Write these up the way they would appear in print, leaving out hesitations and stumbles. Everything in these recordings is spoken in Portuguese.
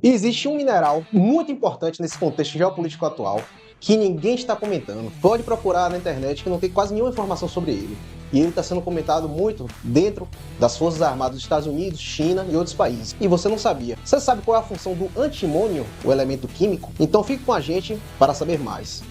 E existe um mineral muito importante nesse contexto geopolítico atual que ninguém está comentando. Pode procurar na internet que não tem quase nenhuma informação sobre ele. E ele está sendo comentado muito dentro das Forças Armadas dos Estados Unidos, China e outros países. E você não sabia. Você sabe qual é a função do antimônio, o elemento químico? Então fique com a gente para saber mais.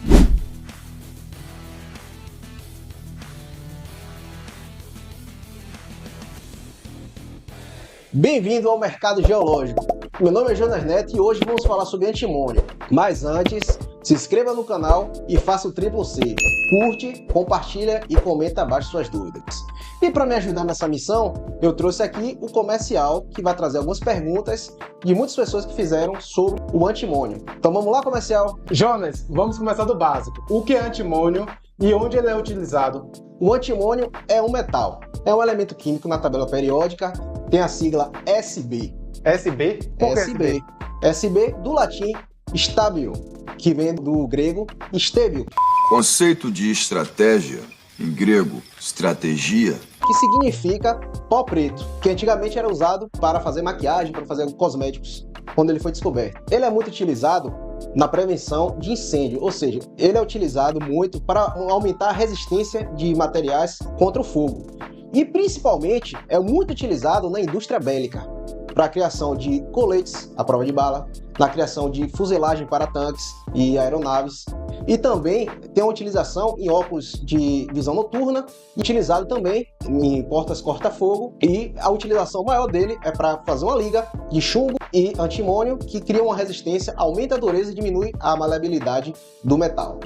Bem-vindo ao Mercado Geológico. Meu nome é Jonas Neto e hoje vamos falar sobre antimônio. Mas antes, se inscreva no canal e faça o triplo C. Curte, compartilha e comenta abaixo suas dúvidas. E para me ajudar nessa missão, eu trouxe aqui o comercial que vai trazer algumas perguntas de muitas pessoas que fizeram sobre o antimônio. Então vamos lá, comercial? Jonas, vamos começar do básico. O que é antimônio e onde ele é utilizado? O antimônio é um metal. É um elemento químico na tabela periódica, tem a sigla SB. SB? Por que SB. SB do latim stabilium, que vem do grego stébio. Conceito de estratégia, em grego, estratégia, Que significa pó preto, que antigamente era usado para fazer maquiagem, para fazer cosméticos, quando ele foi descoberto. Ele é muito utilizado na prevenção de incêndio, ou seja, ele é utilizado muito para aumentar a resistência de materiais contra o fogo. E principalmente é muito utilizado na indústria bélica, para a criação de coletes à prova de bala, na criação de fuselagem para tanques e aeronaves, e também tem uma utilização em óculos de visão noturna, utilizado também em portas corta-fogo, e a utilização maior dele é para fazer uma liga de chumbo e antimônio que cria uma resistência, aumenta a dureza e diminui a maleabilidade do metal.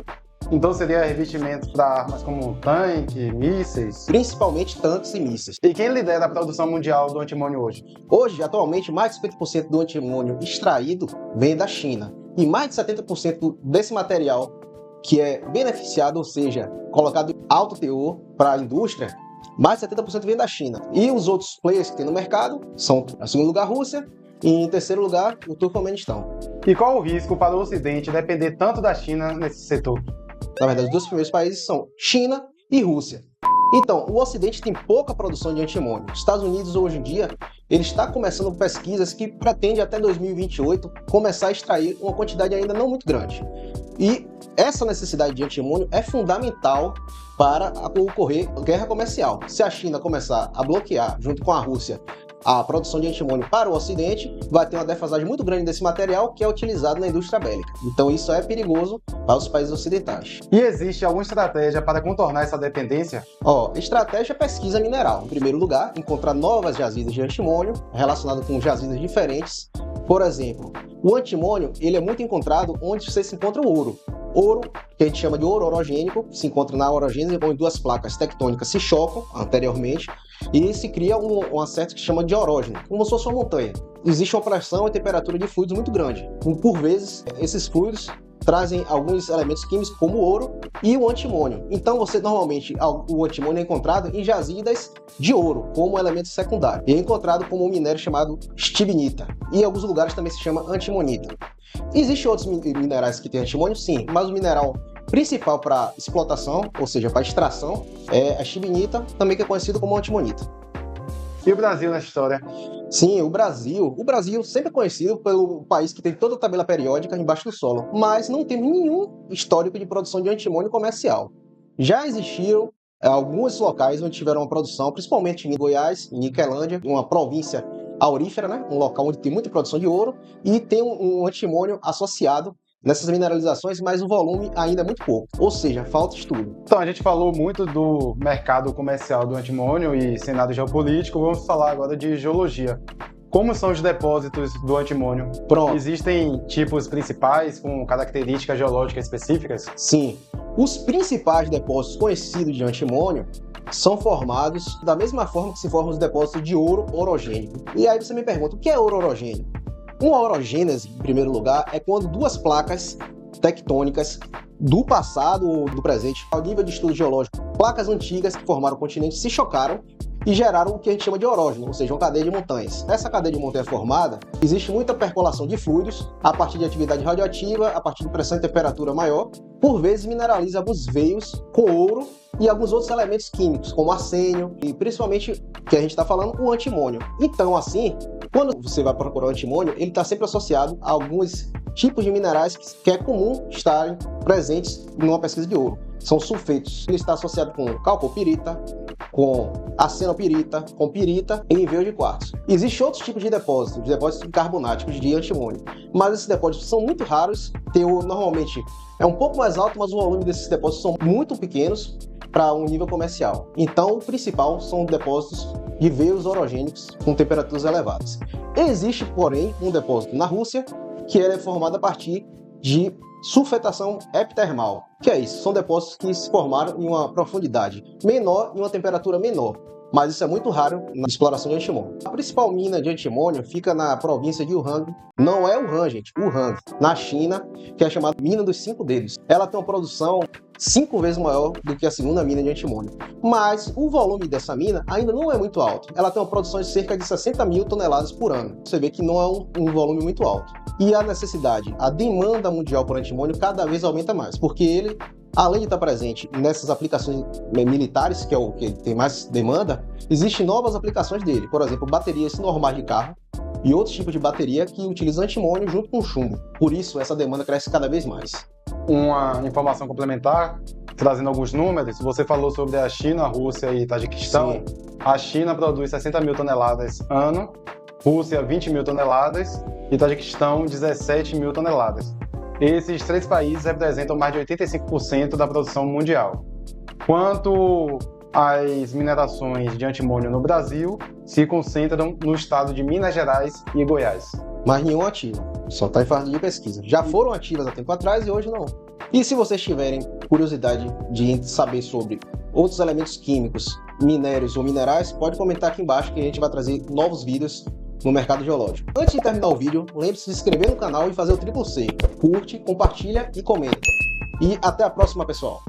Então seria revestimento para armas como tanque, mísseis? Principalmente tanques e mísseis. E quem lidera a produção mundial do antimônio hoje? Hoje, atualmente, mais de 50% do antimônio extraído vem da China. E mais de 70% desse material que é beneficiado, ou seja, colocado em alto teor para a indústria, mais de 70% vem da China. E os outros players que tem no mercado são, em segundo lugar, a Rússia e, em terceiro lugar, o Turcomenistão. E qual o risco para o Ocidente depender tanto da China nesse setor? Na verdade, os dois primeiros países são China e Rússia. Então, o Ocidente tem pouca produção de antimônio. Os Estados Unidos, hoje em dia, ele está começando pesquisas que pretende até 2028 começar a extrair uma quantidade ainda não muito grande. E essa necessidade de antimônio é fundamental para ocorrer guerra comercial. Se a China começar a bloquear, junto com a Rússia, a produção de antimônio para o Ocidente, vai ter uma defasagem muito grande desse material que é utilizado na indústria bélica. Então isso é perigoso para os países ocidentais. E existe alguma estratégia para contornar essa dependência? Estratégia é pesquisa mineral. Em primeiro lugar, encontrar novas jazidas de antimônio relacionadas com jazidas diferentes. Por exemplo, o antimônio ele é muito encontrado onde você se encontra o ouro. Ouro, que a gente chama de ouro orogênico, se encontra na orogênese, onde duas placas tectônicas se chocam anteriormente e se cria um acesso que chama de orógeno, como se fosse uma montanha. Existe uma pressão e temperatura de fluidos muito grande. Por vezes, esses fluidos trazem alguns elementos químicos como o ouro e o antimônio. Então, normalmente, o antimônio é encontrado em jazidas de ouro, como elemento secundário. E é encontrado como um minério chamado stibnita. E em alguns lugares também se chama antimonita. Existem outros minerais que têm antimônio? Sim, mas o mineral principal para explotação, ou seja, para extração, é a stibnita, também que é conhecido como antimonita. E o Brasil nessa história? Sim, o Brasil sempre é conhecido pelo país que tem toda a tabela periódica embaixo do solo, mas não tem nenhum histórico de produção de antimônio comercial. Já existiram alguns locais onde tiveram uma produção, principalmente em Goiás, em Niquelândia, uma província aurífera, né? Um local onde tem muita produção de ouro, e tem um antimônio associado nessas mineralizações, mas o volume ainda é muito pouco, ou seja, falta estudo. Então, a gente falou muito do mercado comercial do antimônio e cenário geopolítico, vamos falar agora de geologia. Como são os depósitos do antimônio? Pronto. Existem tipos principais com características geológicas específicas? Sim. Os principais depósitos conhecidos de antimônio são formados da mesma forma que se formam os depósitos de ouro orogênico. E aí você me pergunta, o que é ouro orogênico? Uma orogênese, em primeiro lugar, é quando duas placas tectônicas do passado ou do presente, ao nível de estudo geológico, placas antigas que formaram o continente se chocaram e geraram o que a gente chama de orógeno, ou seja, uma cadeia de montanhas. Essa cadeia de montanhas formada, existe muita percolação de fluidos a partir de atividade radioativa, a partir de pressão e temperatura maior, por vezes mineraliza alguns veios com ouro e alguns outros elementos químicos, como arsênio e principalmente, que a gente está falando, o antimônio. Então, assim, Quando você vai procurar o antimônio, ele está sempre associado a alguns tipos de minerais que é comum estarem presentes numa pesquisa de ouro. São sulfetos. Ele está associado com calcopirita, com arsenopirita, com pirita e nível de quartzo. Existem outros tipos de depósitos carbonáticos de antimônio, mas esses depósitos são muito raros. Teor normalmente é um pouco mais alto, mas o volume desses depósitos são muito pequenos para um nível comercial. Então, o principal são depósitos de veios orogênicos com temperaturas elevadas. Existe, porém, um depósito na Rússia que é formado a partir de sulfetação epitermal. Que é isso? São depósitos que se formaram em uma profundidade menor e uma temperatura menor. Mas isso é muito raro na exploração de antimônio. A principal mina de antimônio fica na província de Wuhan. Não é Wuhan, gente. Wuhan, na China, que é chamada mina dos 5 dedos. Ela tem uma produção 5 vezes maior do que a segunda mina de antimônio. Mas o volume dessa mina ainda não é muito alto. Ela tem uma produção de cerca de 60 mil toneladas por ano. Você vê que não é um volume muito alto. E a necessidade, a demanda mundial por antimônio cada vez aumenta mais, porque ele, além de estar presente nessas aplicações militares, que é o que tem mais demanda, existem novas aplicações dele. Por exemplo, baterias normais de carro e outros tipos de bateria que utilizam antimônio junto com chumbo. Por isso, essa demanda cresce cada vez mais. Uma informação complementar, trazendo alguns números, você falou sobre a China, a Rússia e Tajiquistão. Sim. A China produz 60 mil toneladas ano, Rússia 20 mil toneladas e Tajiquistão 17 mil toneladas. Esses 3 países representam mais de 85% da produção mundial. Quanto às minerações de antimônio no Brasil, se concentram no estado de Minas Gerais e Goiás. Mas nenhuma ativa, só está em fase de pesquisa. Já foram ativas há tempo atrás e hoje não. E se vocês tiverem curiosidade de saber sobre outros elementos químicos, minérios ou minerais, pode comentar aqui embaixo que a gente vai trazer novos vídeos no mercado geológico. Antes de terminar o vídeo, lembre-se de se inscrever no canal e fazer o triplo C. Curte, compartilha e comenta. E até a próxima, pessoal!